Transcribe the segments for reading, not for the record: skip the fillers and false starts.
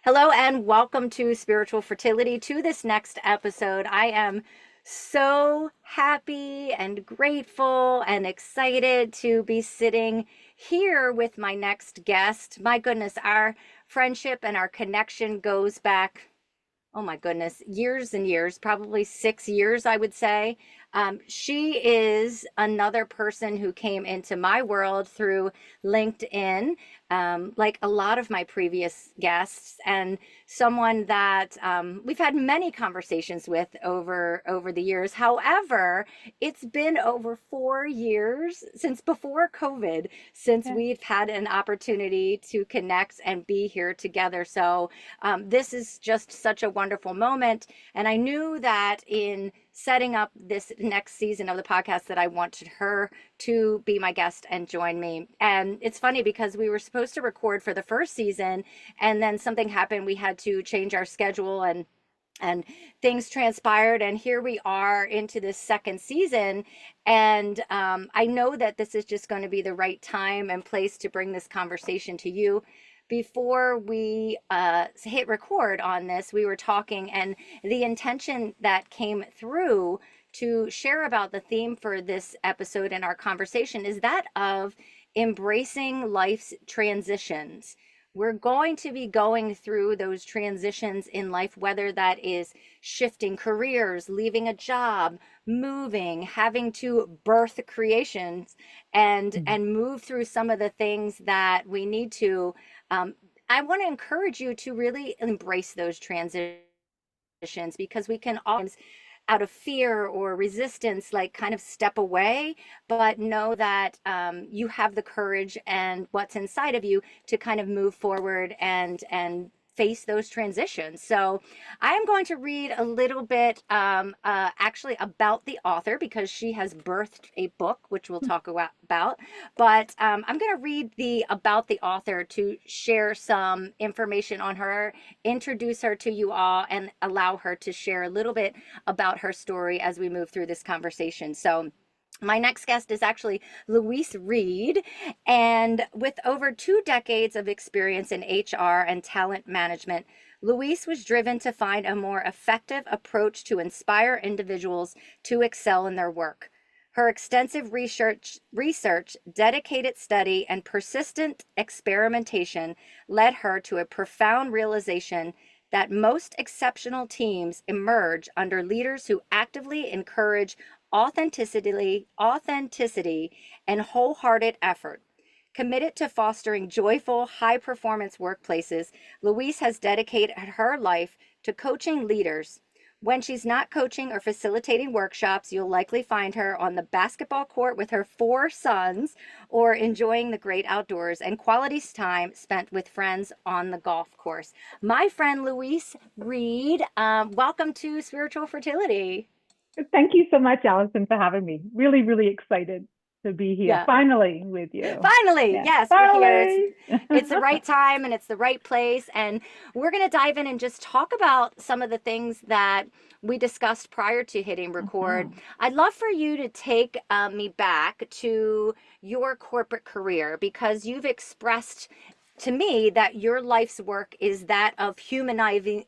Hello and welcome to Spiritual Fertility. To this next episode, I am so happy and grateful and excited to be sitting here with my next guest. My goodness, our friendship and our connection goes back, oh my goodness, years and years, probably 6 years, I would say. She is another person who came into my world through LinkedIn, like a lot of my previous guests, and someone that we've had many conversations with over the years. However, it's been over 4 years since before COVID, since Yeah. we've had an opportunity to connect and be here together. So this is just such a wonderful moment. And I knew that in setting up this next season of the podcast that I wanted her to be my guest and join me. And it's funny because we were supposed to record for the first season and then something happened. We had to change our schedule and things transpired, and here we are into this second season. And I know that this is just going to be the right time and place to bring this conversation to you. Before we hit record on this, we were talking, and the intention that came through to share about the theme for this episode and our conversation is that of embracing life's transitions. We're going to be going through those transitions in life, whether that is shifting careers, leaving a job, moving, having to birth creations, and Mhm. and move through some of the things that we need to. um, I want to encourage you to really embrace those transitions, because we can always, out of fear or resistance, like kind of step away, but know that you have the courage and what's inside of you to kind of move forward and face those transitions. So I am going to read a little bit actually about the author, because she has birthed a book, which we'll talk about. But I'm going to read the about the author to share some information on her, introduce her to you all, and allow her to share a little bit about her story as we move through this conversation. So, my next guest is actually Louise Reid, and with over 2 decades of experience in HR and talent management, Louise was driven to find a more effective approach to inspire individuals to excel in their work. Her extensive research, dedicated study, and persistent experimentation led her to a profound realization that most exceptional teams emerge under leaders who actively encourage authenticity and wholehearted effort. Committed to fostering joyful, high performance workplaces, Louise has dedicated her life to coaching leaders. When she's not coaching or facilitating workshops, you'll likely find her on the basketball court with her 4 sons, or enjoying the great outdoors and quality time spent with friends on the golf course. My friend Louise Reid, welcome to Spiritual Fertility. Thank you so much, Alison, for having me. Really, really excited to be here Yeah. finally with you. Finally, Yeah, yes, we're here. It's finally. it's the right time and it's the right place, and we're going to dive in and just talk about some of the things that we discussed prior to hitting record. Mhm. I'd love for you to take me back to your corporate career, because you've expressed to me that your life's work is that of humanizing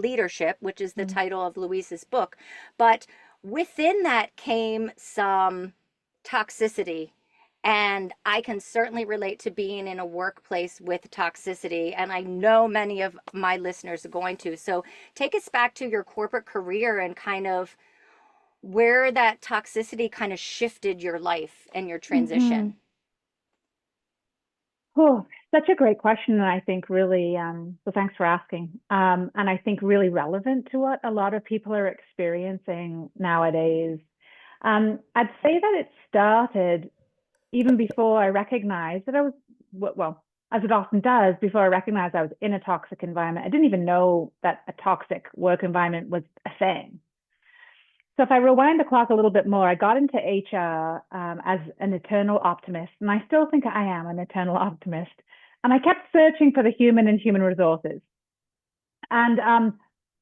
leadership, which is the Mhm. title of Louise's book. But within that came some toxicity. And I can certainly relate to being in a workplace with toxicity. And I know many of my listeners are going to. So take us back to your corporate career and kind of where that toxicity kind of shifted your life and your Mhm. transition. Oh, such a great question, and I think really, so thanks for asking. And I think really relevant to what a lot of people are experiencing nowadays. I'd say that it started even before I recognized that I was, well, as it often does, before I recognized I was in a toxic environment. I didn't even know that a toxic work environment was a thing. So if I rewind the clock a little bit more, I got into HR as an eternal optimist, and I still think I am an eternal optimist. And I kept searching for the human in human resources. And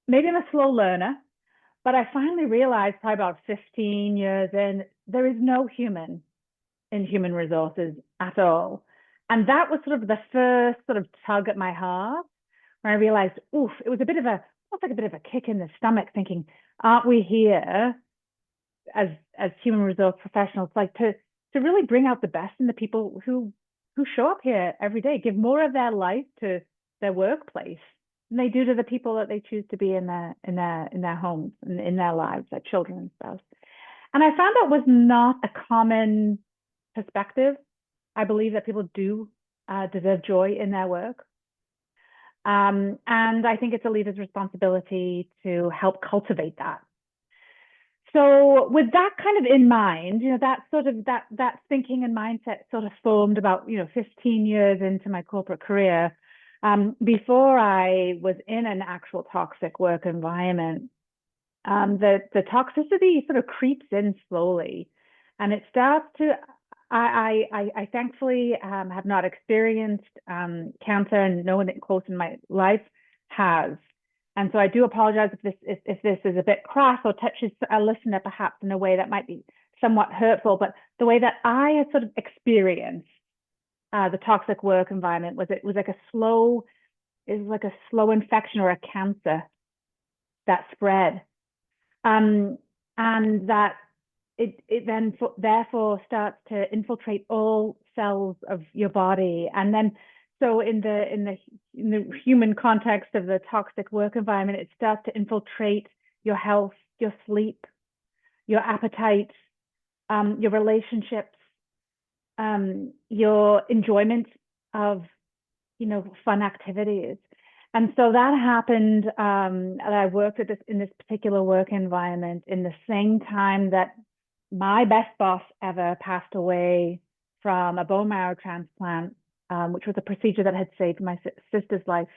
maybe I'm a slow learner, but I finally realized probably about 15 years in, there is no human in human resources at all. And that was sort of the first sort of tug at my heart, where I realized, oof, it was almost like a bit of a kick in the stomach, thinking, aren't we here as human resource professionals, like to really bring out the best in the people who show up here every day, give more of their life to their workplace than they do to the people that they choose to be in their homes and in their lives, their children and spouse. And I found that was not a common perspective. I believe that people do deserve joy in their work. And I think it's a leader's responsibility to help cultivate that. So with that kind of in mind, that sort of that thinking and mindset sort of formed about 15 years into my corporate career. Before I was in an actual toxic work environment, the toxicity sort of creeps in slowly, and it starts to. I thankfully have not experienced cancer, and no one close in my life has. And so I do apologize if this is a bit crass or touches a listener perhaps in a way that might be somewhat hurtful. But the way that I had sort of experienced the toxic work environment was it was like a slow infection or a cancer that spread, and that it then therefore starts to infiltrate all cells of your body. And then so in the human context of the toxic work environment, it starts to infiltrate your health, your sleep, your appetite, your relationships, your enjoyment of fun activities. And so that happened. I worked in this particular work environment in the same time that my best boss ever passed away from a bone marrow transplant, which was a procedure that had saved my sister's life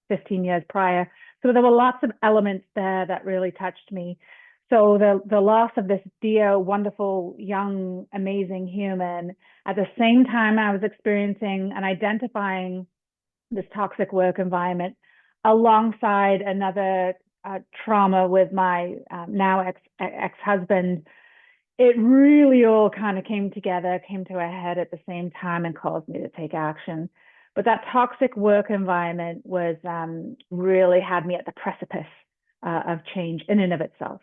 15 years prior. So there were lots of elements there that really touched me. So the loss of this dear, wonderful, young, amazing human, at the same time I was experiencing and identifying this toxic work environment, alongside another trauma with my now ex-husband. It really all kind of came together, came to a head at the same time, and caused me to take action. But that toxic work environment was really had me at the precipice of change in and of itself.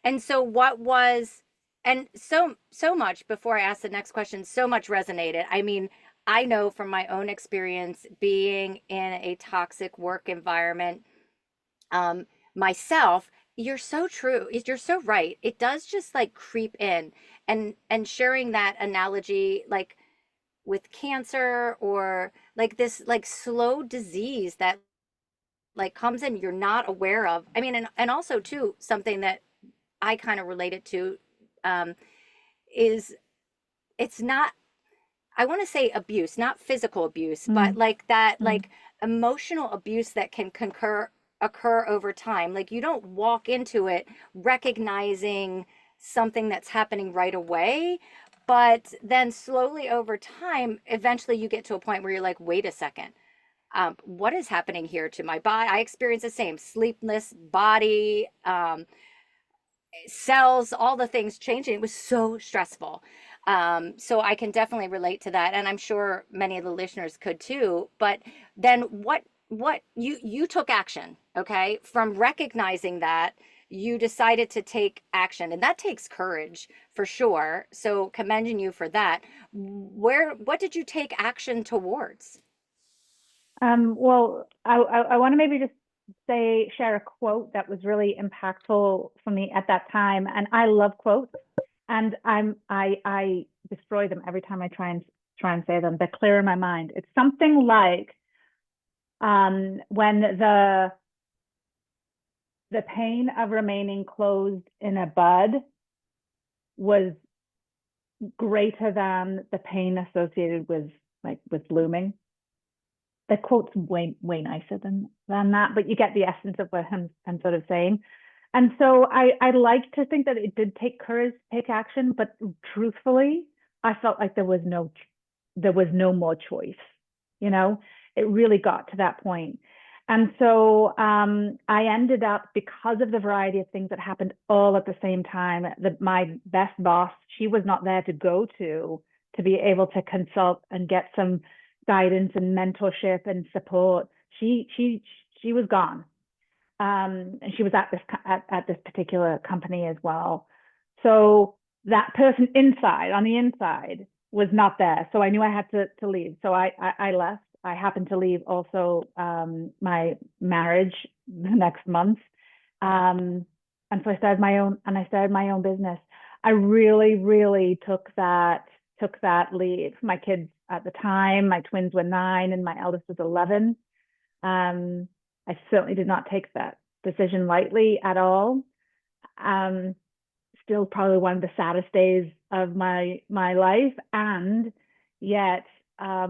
And so what was, and so much, before I ask the next question, so much resonated. I mean, I know from my own experience being in a toxic work environment, myself, you're so true. You're so right. It does just like creep in, and sharing that analogy, like with cancer, or like this like slow disease that like comes in you're not aware of. I mean, and also too, something that I kind of related to, um, is it's not, I want to say abuse, not physical abuse, but Mm, like that, mm, like emotional abuse that can occur over time. Like you don't walk into it recognizing something that's happening right away, but then slowly over time, eventually you get to a point where you're like, wait a second, what is happening here to my body? I experience the same sleepless body, cells, all the things changing. It was so stressful. So I can definitely relate to that, and I'm sure many of the listeners could too. But then what you took action, okay? From recognizing that, you decided to take action, and that takes courage for sure. So commending you for that. What did you take action towards? well, I want to maybe just share a quote that was really impactful for me at that time. And I love quotes, and I destroy them every time I try and say them. They're clear in my mind. It's something like, when the pain of remaining closed in a bud was greater than the pain associated with blooming. The quote's way nicer than that, but you get the essence of what I'm sort of saying. And so I like to think that it did take courage to take action, but truthfully, I felt like there was no more choice. You know, it really got to that point. And so I ended up, because of the variety of things that happened all at the same time, my best boss, she was not there to go to be able to consult and get some guidance and mentorship and support, she was gone. And she was at this particular company as well. So that person inside, on the inside, was not there. So I knew I had to leave. So I left. I happened to leave also my marriage the next month. And so I started my own business. I really, really took that lead. My kids at the time, my twins were 9 and my eldest was 11. I certainly did not take that decision lightly at all. Still probably one of the saddest days of my life, and yet,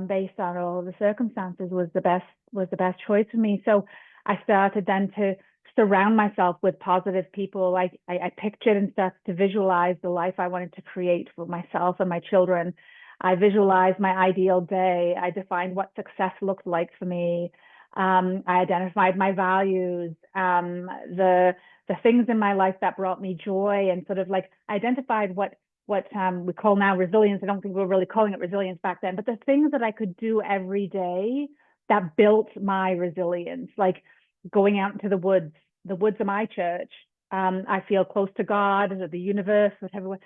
based on all the circumstances, was the best choice for me. So I started then to surround myself with positive people. I pictured and started to visualize the life I wanted to create for myself and my children. I visualized my ideal day. I defined what success looked like for me. I identified my values, the things in my life that brought me joy, and sort of like identified what we call now resilience. I don't think we were really calling it resilience back then, but the things that I could do every day that built my resilience, like going out into the woods of my church. I feel close to God, or the universe, whatever.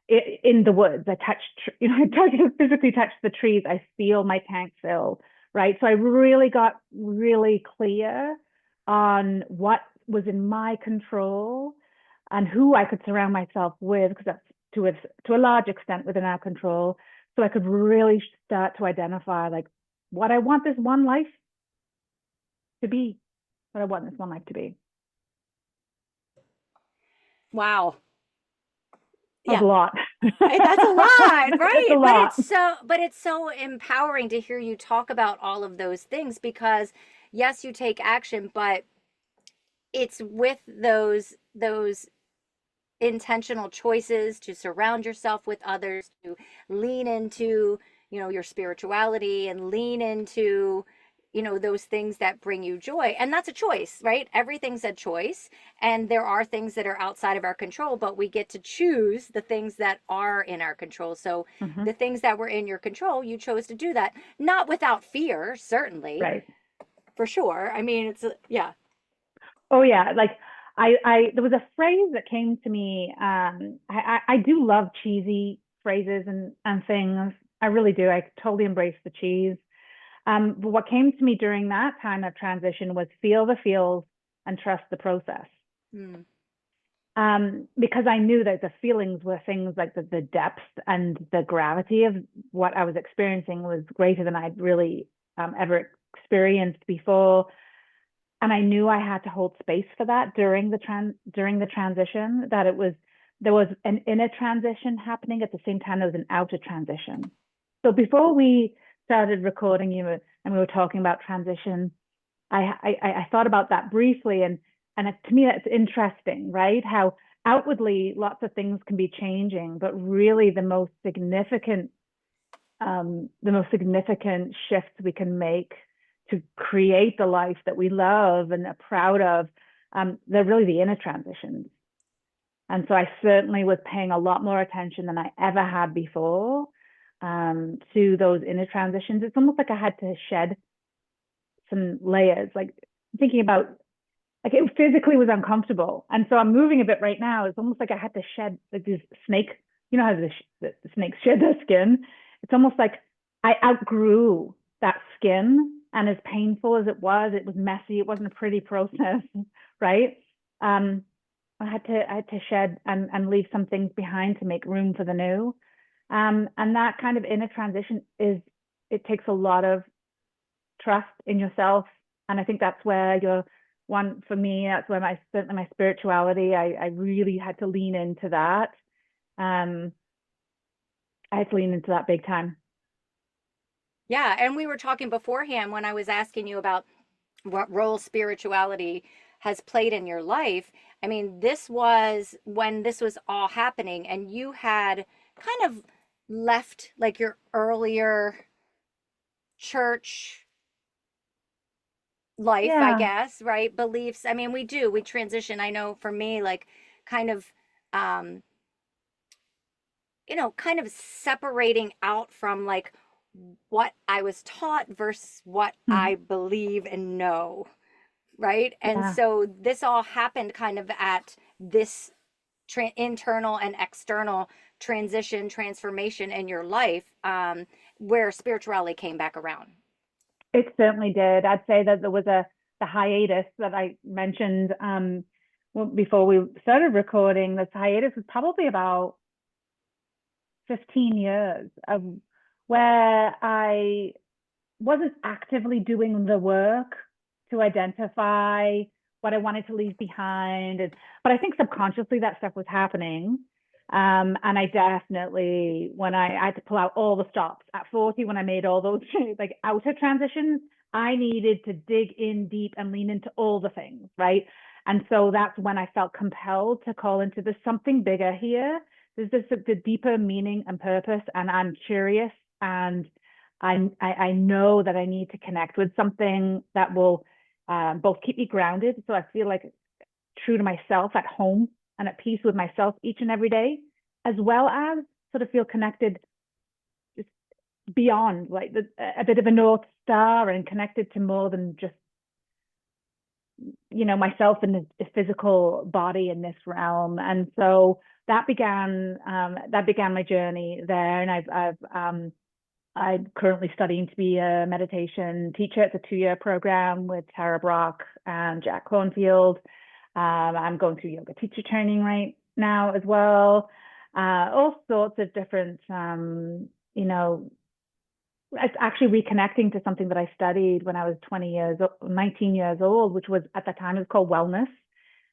In the woods, I physically touch the trees. I feel my tank fill, right? So I really got really clear on what was in my control and who I could surround myself with, because that's to a large extent within our control. So I could really start to identify like what I want this one life to be, what I want this one life to be. Wow. That's Yeah. a lot. That's a lot, It's a right? lot. But it's so empowering to hear you talk about all of those things, because yes, you take action, but it's with those intentional choices to surround yourself with others, to lean into, your spirituality, and lean into, those things that bring you joy. And that's a choice, right? Everything's a choice. And there are things that are outside of our control, but we get to choose the things that are in our control. So Mm-hmm. the things that were in your control, you chose to do that, not without fear, certainly, Right. for sure. I mean, yeah. Oh yeah. Like there was a phrase that came to me. I do love cheesy phrases and things. I really do. I totally embrace the cheese. But what came to me during that time of transition was feel the feels and trust the process. Mm. Because I knew that the feelings were things like the depth and the gravity of what I was experiencing was greater than I'd really ever experienced before. And I knew I had to hold space for that during the transition, that there was an inner transition happening at the same time there was an outer transition. So before we started recording you and we were talking about transition, I thought about that briefly, and to me that's interesting, right? How outwardly lots of things can be changing, but really the most significant shifts we can make to create the life that we love and are proud of, they're really the inner transitions. And so I certainly was paying a lot more attention than I ever had before, to those inner transitions. It's almost like I had to shed some layers, like thinking about, like it physically was uncomfortable. And so I'm moving a bit right now. It's almost like I had to shed like this snake, how the snakes shed their skin. It's almost like I outgrew that skin, and as painful as it was messy. It wasn't a pretty process, right? I had to shed and leave some things behind to make room for the new. And that kind of inner transition it takes a lot of trust in yourself. And I think that's where for me, that's where certainly my spirituality, I really had to lean into that. I had to lean into that big time. Yeah, and we were talking beforehand when I was asking you about what role spirituality has played in your life. I mean, this was when this was all happening, and you had kind of left like your earlier church life, I Yeah. guess, right? Beliefs. I mean, we transition. I know for me, like kind of, um, kind of separating out from like what I was taught versus what Hmm. I believe and know, right? And Yeah. so this all happened kind of at this internal and external transition, transformation in your life, where spirituality came back around. It certainly did. I'd say that there was the hiatus that I mentioned before we started recording. This hiatus was probably about 15 years of where I wasn't actively doing the work to identify what I wanted to leave behind. But I think subconsciously that stuff was happening. And I definitely, when I had to pull out all the stops at 40, when I made all those like outer transitions, I needed to dig in deep and lean into all the things, right? And so that's when I felt compelled to call into there's something bigger here. There's this the deeper meaning and purpose, and I'm curious, and I know that I need to connect with something that will both keep me grounded, so I feel like true to myself at home and at peace with myself each and every day, as well as sort of feel connected just beyond, like a bit of a north star, and connected to more than just myself and the physical body in this realm. And so that began my journey there, and I'm currently studying to be a meditation teacher. It's a 2-year program with Tara Brock and Jack Cornfield. I'm going through yoga teacher training right now as well. All sorts of different, it's actually reconnecting to something that I studied when I was 19 years old, which was at the time it was called wellness.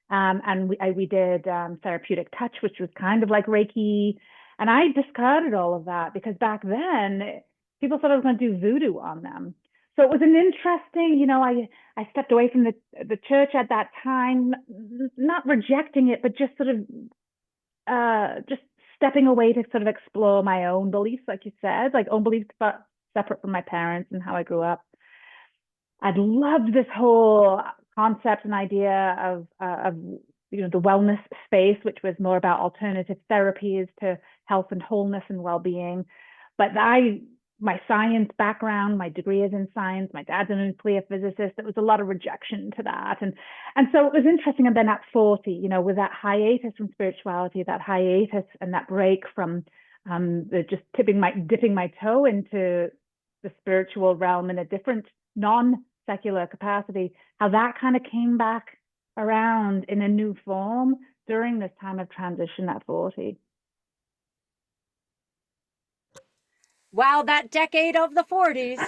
And we did therapeutic touch, which was kind of like Reiki. And I discarded all of that because back then people thought I was going to do voodoo on them. So it was an interesting, I stepped away from the church at that time, not rejecting it, but just sort of just stepping away to sort of explore my own beliefs, like you said, like own beliefs, but separate from my parents and how I grew up. I'd loved this whole concept and idea of the wellness space, which was more about alternative therapies to health and wholeness and well-being. But my science background, my degree is in science, my dad's a nuclear physicist. There was a lot of rejection to that, and so it was interesting. And then at 40, with that hiatus from spirituality, that hiatus and that break from the just dipping my toe into the spiritual realm in a different non-secular capacity, how that kind of came back around in a new form during this time of transition at 40. Wow, that decade of the 40s.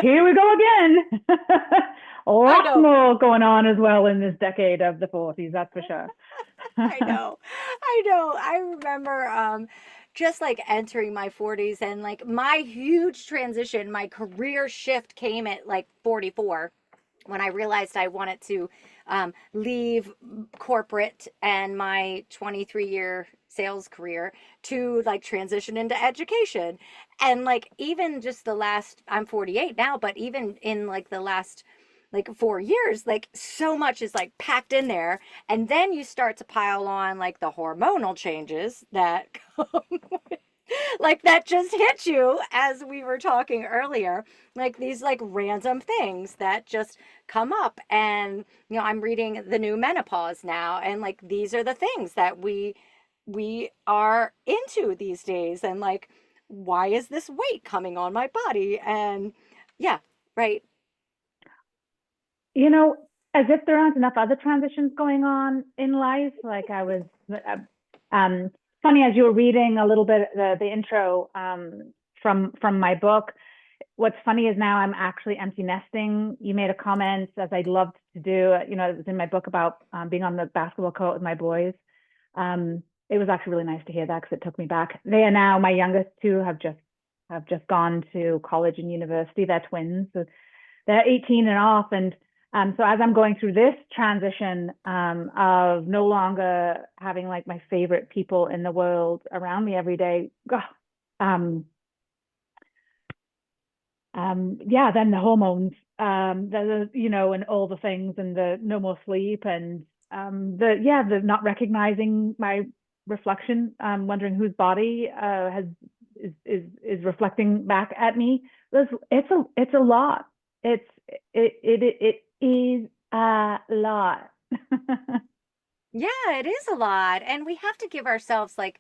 Here we go again. I Lots know. more going on as well in this decade of the 40s, that's for sure. I know. I know. I remember just like entering my 40s, and like my huge transition, my career shift came at like 44, when I realized I wanted to leave corporate and my 23-year sales career to like transition into education. And like even just the last, I'm 48 now, but even in like the last like 4 years, like so much is like packed in there. And then you start to pile on like the hormonal changes that come like that just hit you as we were talking earlier, like these like random things that just come up. And I'm reading the new menopause now, and like these are the things that we are into these days. And like, why is this weight coming on my body? And yeah, right. you know, as if there aren't enough other transitions going on in life. Like I was, funny as you were reading a little bit the intro from my book. What's funny is now I'm actually empty nesting. You made a comment, as I'd loved to do. It was in my book about being on the basketball court with my boys. It was actually really nice to hear that because it took me back. They are now, my youngest two have just gone to college and university. They're twins, so they're 18 and off. And so as I'm going through this transition of no longer having like my favorite people in the world around me every day, um, yeah, then the hormones, and all the things, and the no more sleep, and the not recognizing my reflection, wondering whose body has is reflecting back at me. It's a lot. It is a lot. Yeah, it is a lot. And we have to give ourselves like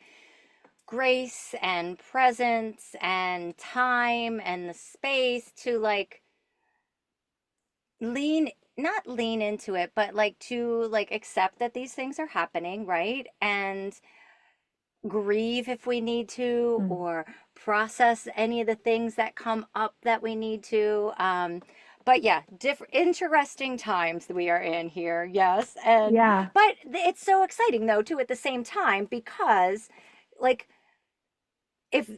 grace and presence and time and the space to like lean not lean into it, but like to like accept that these things are happening, right? And grieve if we need to, Mm. or process any of the things that come up that we need to. But yeah, different interesting times that we are in here. Yes. And Yeah. but it's so exciting though too at the same time, because like if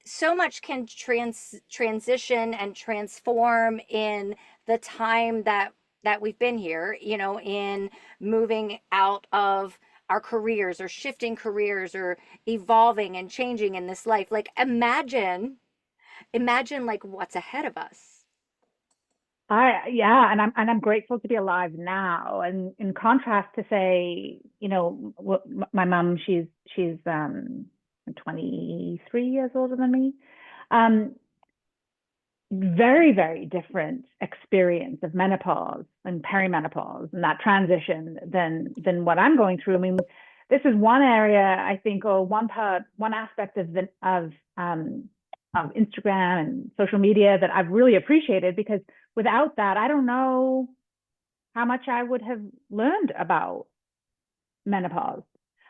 so much can transition and transform in the time that we've been here, you know, in moving out of our careers or shifting careers or evolving and changing in this life, like imagine like what's ahead of us. Yeah, and I'm grateful to be alive now. And in contrast to say, my mom, she's 23 years older than me. Um, Very, very different experience of menopause and perimenopause and that transition than what I'm going through. I mean, this is one area I think, or one aspect of Instagram and social media that I've really appreciated, because without that, I don't know how much I would have learned about menopause.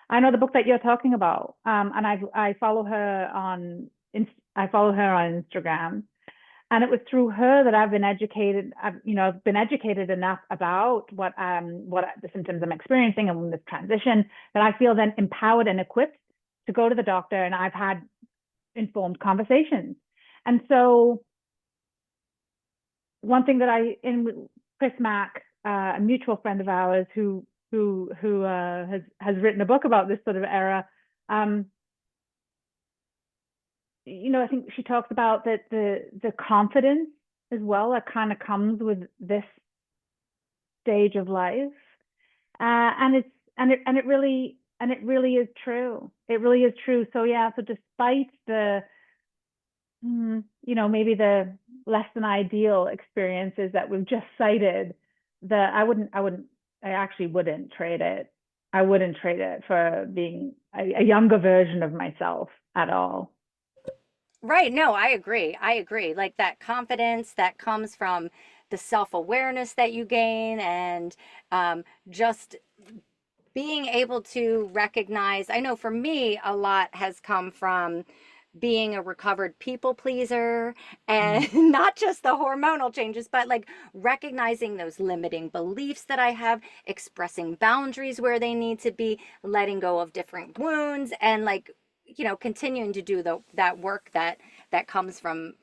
I know the book that you're talking about, and I follow her on I follow her on Instagram, and it was through her that I've been educated. I've been educated enough about what the symptoms I'm experiencing and this transition, that I feel then empowered and equipped to go to the doctor, and I've had informed conversations. And so one thing that in Chris Mack, a mutual friend of ours who has written a book about this sort of era. Um, I think she talks about that the confidence as well that kind of comes with this stage of life, and it really is true. It really is true. So yeah, so despite the maybe the less than ideal experiences that we've just cited, I actually wouldn't trade it. I wouldn't trade it for being a younger version of myself at all. Right. No, I agree. I agree. Like that confidence that comes from the self awareness that you gain, and just being able to recognize. I know for me, a lot has come from being a recovered people pleaser, Mm. and not just the hormonal changes, but like recognizing those limiting beliefs that I have, expressing boundaries where they need to be, letting go of different wounds, and like, you know, continuing to do that work that comes from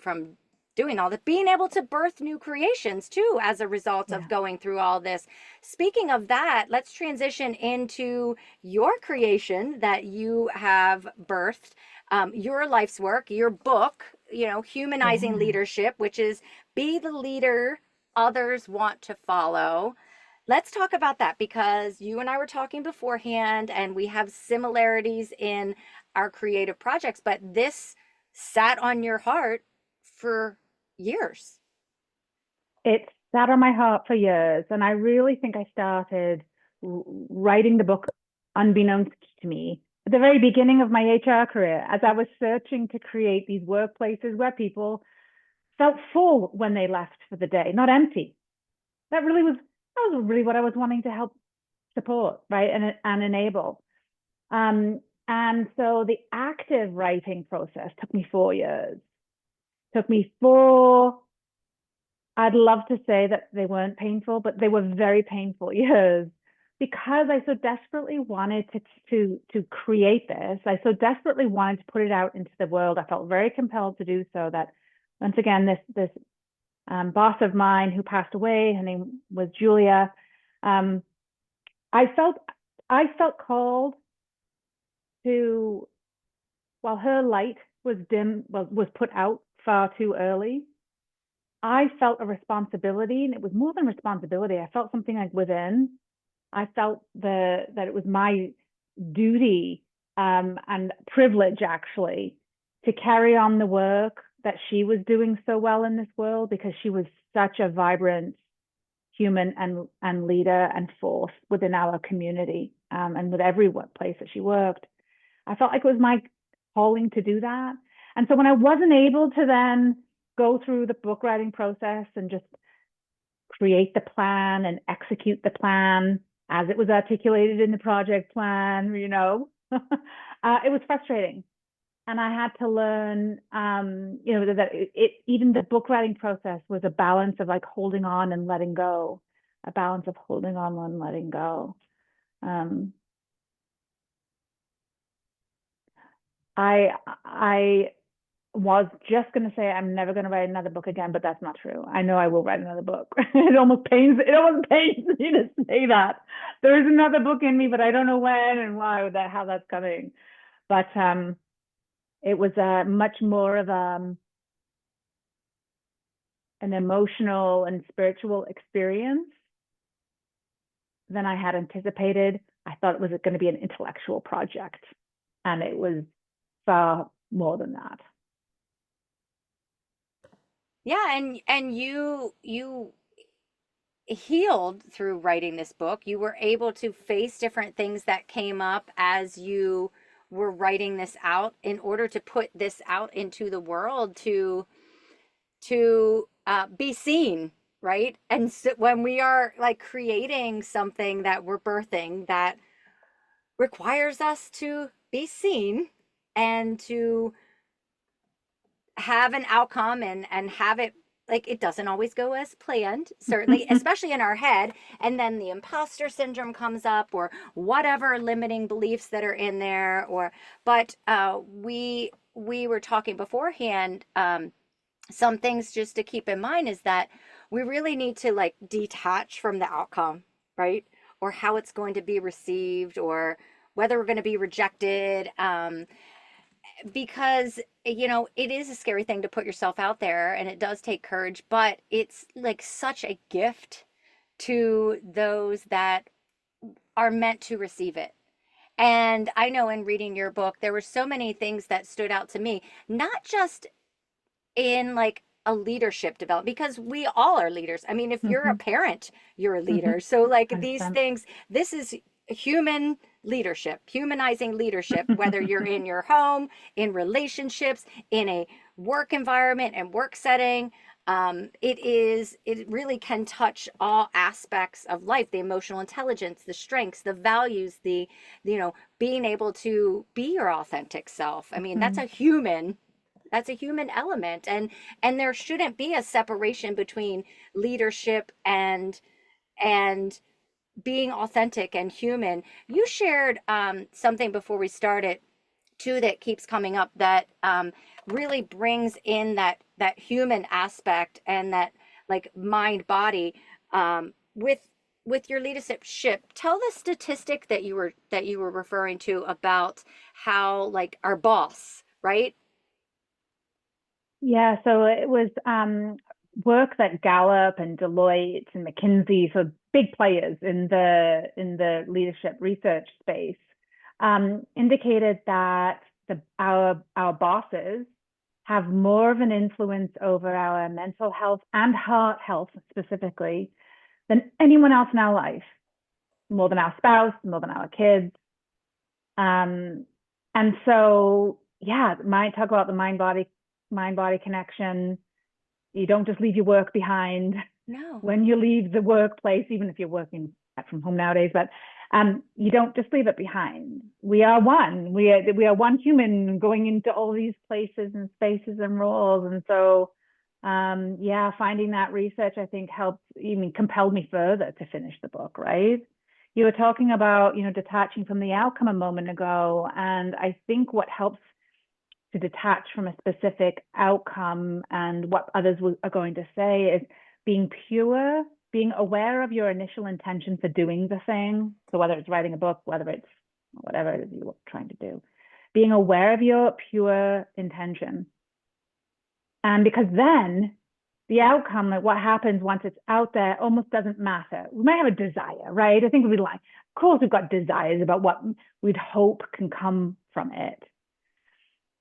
doing all that, being able to birth new creations too as a result of Yeah. going through all this. Speaking of that, let's transition into your creation that you have birthed, your life's work, your book, you know, Humanizing Yeah. Leadership, which is be the leader others want to follow. Let's talk about that, because you and I were talking beforehand and we have similarities in our creative projects, but this sat on your heart for years. It sat on my heart for years, and I really think I started writing the book unbeknownst to me at the very beginning of my HR career, as I was searching to create these workplaces where people felt full when they left for the day, not empty. That was really what I was wanting to help support, right, and enable. Um, and so the active writing process took me 4 years. Took me four. I'd love to say that they weren't painful, but they were very painful years, because I so desperately wanted to create this. I so desperately wanted to put it out into the world. I felt very compelled to do so. That once again, this boss of mine who passed away, her name was Julia. Um, I felt I felt called to, while her light was dim, was put out far too early. I felt a responsibility, and it was more than responsibility. I felt something like within. I felt that it was my duty, and privilege actually to carry on the work that she was doing so well in this world, because she was such a vibrant human and leader and force within our community, and with every workplace that she worked. I felt like it was my calling to do that. And so when I wasn't able to then go through the book writing process and just create the plan and execute the plan as it was articulated in the project plan, it was frustrating. And I had to learn, that even the book writing process was a balance of like holding on and letting go, a balance of holding on and letting go. I was just going to say I'm never going to write another book again, but that's not true. I know I will write another book. It almost pains me to say that. There is another book in me, but I don't know when and why, how that's coming. But it was much more of an emotional and spiritual experience than I had anticipated. I thought it was going to be an intellectual project, and it was far more than that. Yeah, and you healed through writing this book. You were able to face different things that came up as you were writing this out in order to put this out into the world to be seen, right? And so when we are like creating something that we're birthing that requires us to be seen and to have an outcome and have it, like, it doesn't always go as planned, certainly, especially in our head, and then the imposter syndrome comes up, or whatever limiting beliefs that are in there, or but we were talking beforehand, some things just to keep in mind is that we really need to like detach from the outcome, right? Or how it's going to be received, or whether we're going to be rejected, because it is a scary thing to put yourself out there, and it does take courage, but it's like such a gift to those that are meant to receive it. And I know in reading your book there were so many things that stood out to me, not just in like a leadership development, because we all are leaders. I mean, if you're a Mm-hmm. parent, you're a Mm-hmm. leader. So like these 100%. things, this is human leadership, humanizing leadership, whether you're in your home, in relationships, in a work environment and work setting. It really can touch all aspects of life, the emotional intelligence, the strengths, the values, the being able to be your authentic self. I mean, Mm-hmm. that's a human element, and there shouldn't be a separation between leadership and being authentic and human. You shared something before we started too that keeps coming up, that really brings in that human aspect, and that like mind body, with your leadership. Tell the statistic that you were referring to about how like our boss, right? Yeah, so it was work that Gallup and Deloitte and McKinsey, so big players in the leadership research space, indicated that our bosses have more of an influence over our mental health and heart health specifically than anyone else in our life, more than our spouse, more than our kids. Um, and so, yeah, talk about the mind body connection. You don't just leave your work behind No. when you leave the workplace, even if you're working from home nowadays, but you don't just leave it behind. We are one. We are one human going into all these places and spaces and roles. And so, yeah, finding that research, I think, helped, even compelled me further to finish the book, right? You were talking about, detaching from the outcome a moment ago. And I think what helps to detach from a specific outcome and what others are going to say is being pure, being aware of your initial intention for doing the thing. So whether it's writing a book, whether it's whatever it is you're trying to do, being aware of your pure intention. And because then the outcome, like what happens once it's out there, almost doesn't matter. We might have a desire, right? I think we'd like, of course, we've got desires about what we'd hope can come from it.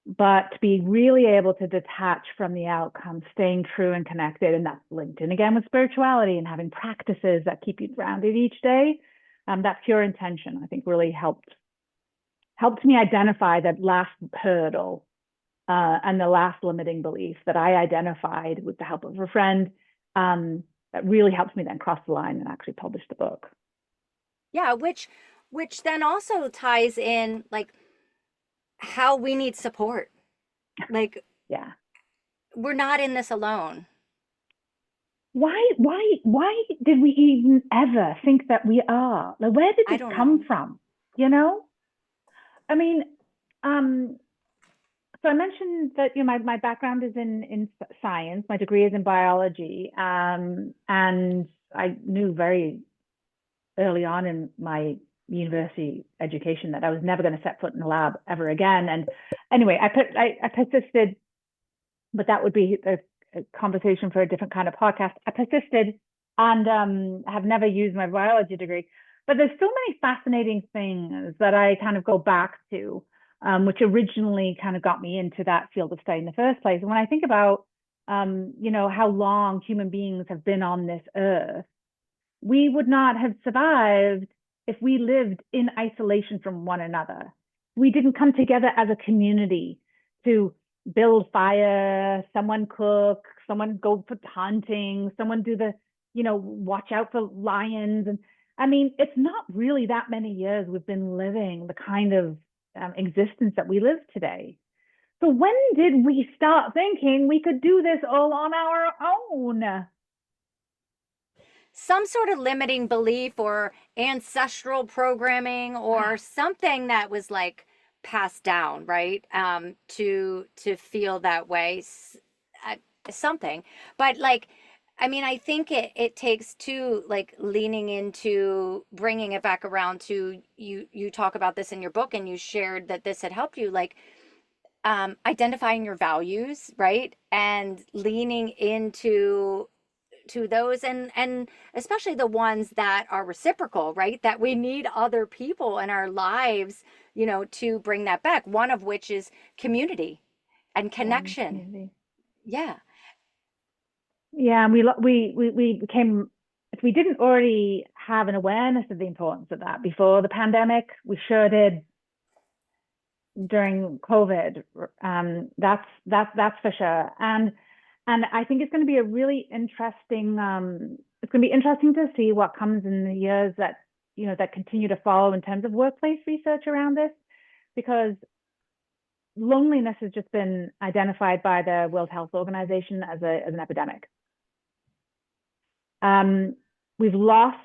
but to be really able to detach from the outcome, staying true and connected. And that's linked in again with spirituality and having practices that keep you grounded each day. That pure intention, I think, really helped me identify that last hurdle and the last limiting belief that I identified with the help of a friend. That really helped me then cross the line and actually publish the book. Yeah, which then also ties in like how we need support. Like Yeah. we're not in this alone. Why did we even ever think that we are? Like, where did I this don't come know. from? You know, I mean, um, so I mentioned that my background is in science. My degree is in biology, and I knew very early on in my university education that I was never going to set foot in a lab ever again. And anyway, I persisted, but that would be a conversation for a different kind of podcast. I persisted and have never used my biology degree. But there's so many fascinating things that I kind of go back to, which originally kind of got me into that field of study in the first place. And when I think about, how long human beings have been on this earth, we would not have survived if we lived in isolation from one another. We didn't come together as a community to build fire, someone cook, someone go for hunting, someone do watch out for lions. And I mean, it's not really that many years we've been living the kind of existence that we live today. So when did we start thinking we could do this all on our own? Some sort of limiting belief or ancestral programming or something that was like passed down, right? To feel that way, uh, something. But like, I mean, I think it takes two, like leaning into bringing it back around to you. You talk about this in your book, and you shared that this had helped you, like identifying your values, right, and leaning into to those, and especially the ones that are reciprocal, right, that we need other people in our lives, to bring that back, one of which is community and Yeah, connection. community. Yeah. Yeah, and we became, if we didn't already have an awareness of the importance of that before the pandemic, we sure did during COVID. That's for sure. And I think it's going to be a really interesting. It's going to be interesting to see what comes in the years that continue to follow in terms of workplace research around this, because loneliness has just been identified by the World Health Organization as an epidemic. Um, we've lost,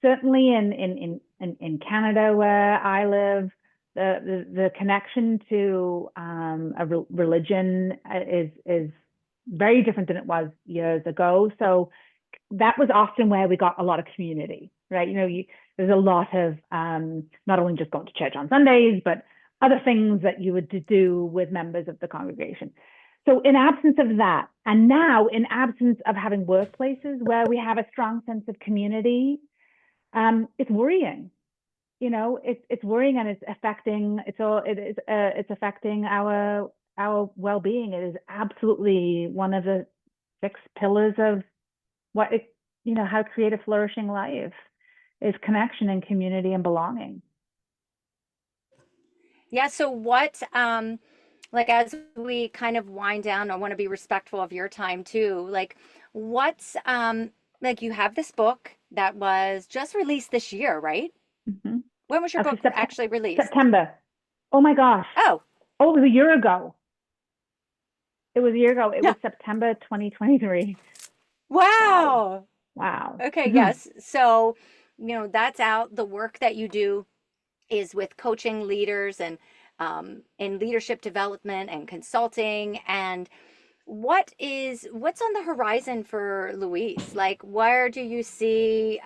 certainly in Canada where I live, the connection to a religion is very different than it was years ago. So that was often where we got a lot of community, right? There's a lot of not only just going to church on Sundays, but other things that you would do with members of the congregation. So in absence of that, and now in absence of having workplaces where we have a strong sense of community, it's worrying. It's worrying, and it's affecting our well-being. It is absolutely one of the 6 pillars of how to create a flourishing life is connection and community and belonging. Yeah, so what like as we kind of wind down, I want to be respectful of your time too. Like what's like you have this book that was just released this year, right? Mm-hmm. When was your Actually, book actually released? September. Oh my gosh. Oh, Oh, it was a year ago. It was a year ago. It yeah. was September 2023. Wow. Wow. Wow. Okay, yes. So, that's out. The work that you do is with coaching leaders and in leadership development and consulting. And what's on the horizon for Louise? Like, where do you see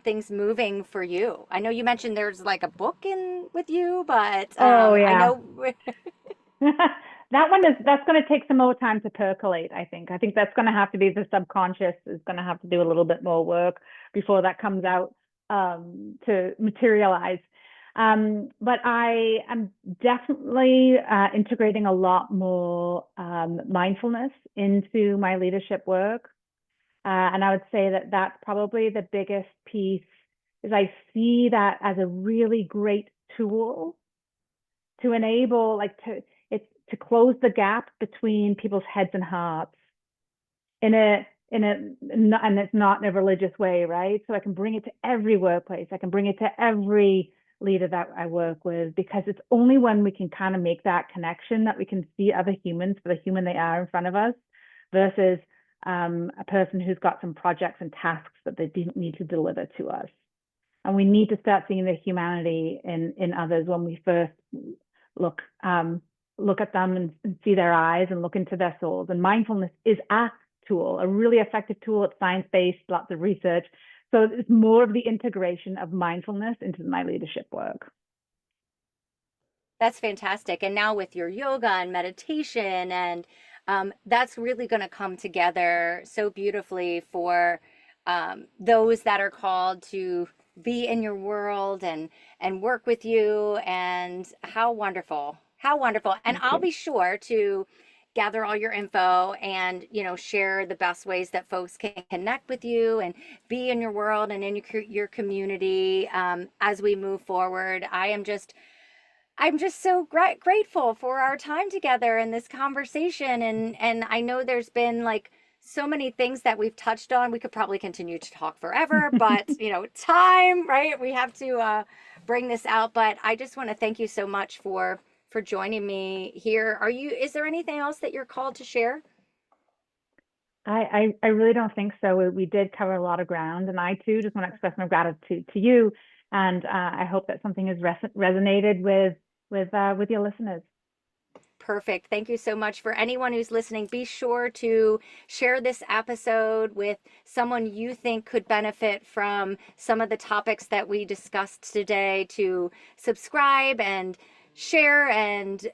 things moving for you? I know you mentioned there's like a book in with you, but Oh I yeah. know. That's going to take some more time to percolate. I think that's going to have to be, the subconscious is going to have to do a little bit more work before that comes out to materialize. But I am definitely integrating a lot more mindfulness into my leadership work. And I would say that that's probably the biggest piece is I see that as a really great tool to enable, like to close the gap between people's heads and hearts in a and it's not in a religious way, right? So I can bring it to every workplace. I can bring it to every leader that I work with, because it's only when we can kind of make that connection that we can see other humans for the human they are in front of us versus a person who's got some projects and tasks that they didn't need to deliver to us. And we need to start seeing the humanity in others when we first look look at them and see their eyes and look into their souls. And mindfulness is a tool, a really effective tool. It's science-based, lots of research. So it's more of the integration of mindfulness into my leadership work. That's fantastic. And now with your yoga and meditation, and that's really going to come together so beautifully for those that are called to be in your world and work with you. And how wonderful, how wonderful. And Thank I'll you. be sure to gather all your info and share the best ways that folks can connect with you and be in your world and in your community as we move forward. I'm just so grateful for our time together in this conversation. And I know there's been like so many things that we've touched on. We could probably continue to talk forever, but time, right? We have to bring this out. But I just want to thank you so much for joining me here. Is there anything else that you're called to share? I really don't think so. We did cover a lot of ground, and I too just want to express my gratitude to you. And I hope that something has resonated with your listeners. Perfect. Thank you so much. For anyone who's listening, be sure to share this episode with someone you think could benefit from some of the topics that we discussed today, to subscribe and share and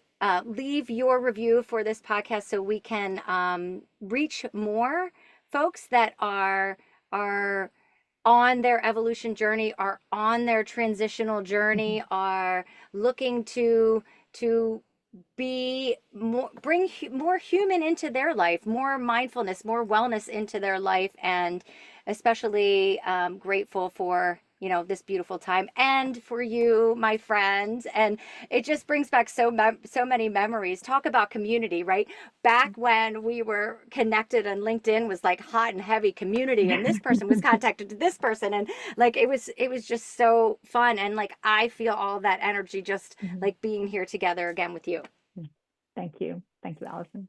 leave your review for this podcast so we can reach more folks that are on their evolution journey, are on their transitional Mhm. journey, are looking to be more, bring more human into their life, more mindfulness, more wellness into their life. And especially grateful for this beautiful time, and for you, my friend. And it just brings back so many memories. Talk about community, right? Back when we were connected and LinkedIn was like hot and heavy community, and this person was contacted to this person, and like it was just so fun. And like I feel all that energy just Mhm. like being here together again with you. Thank you. Thank you, Alison.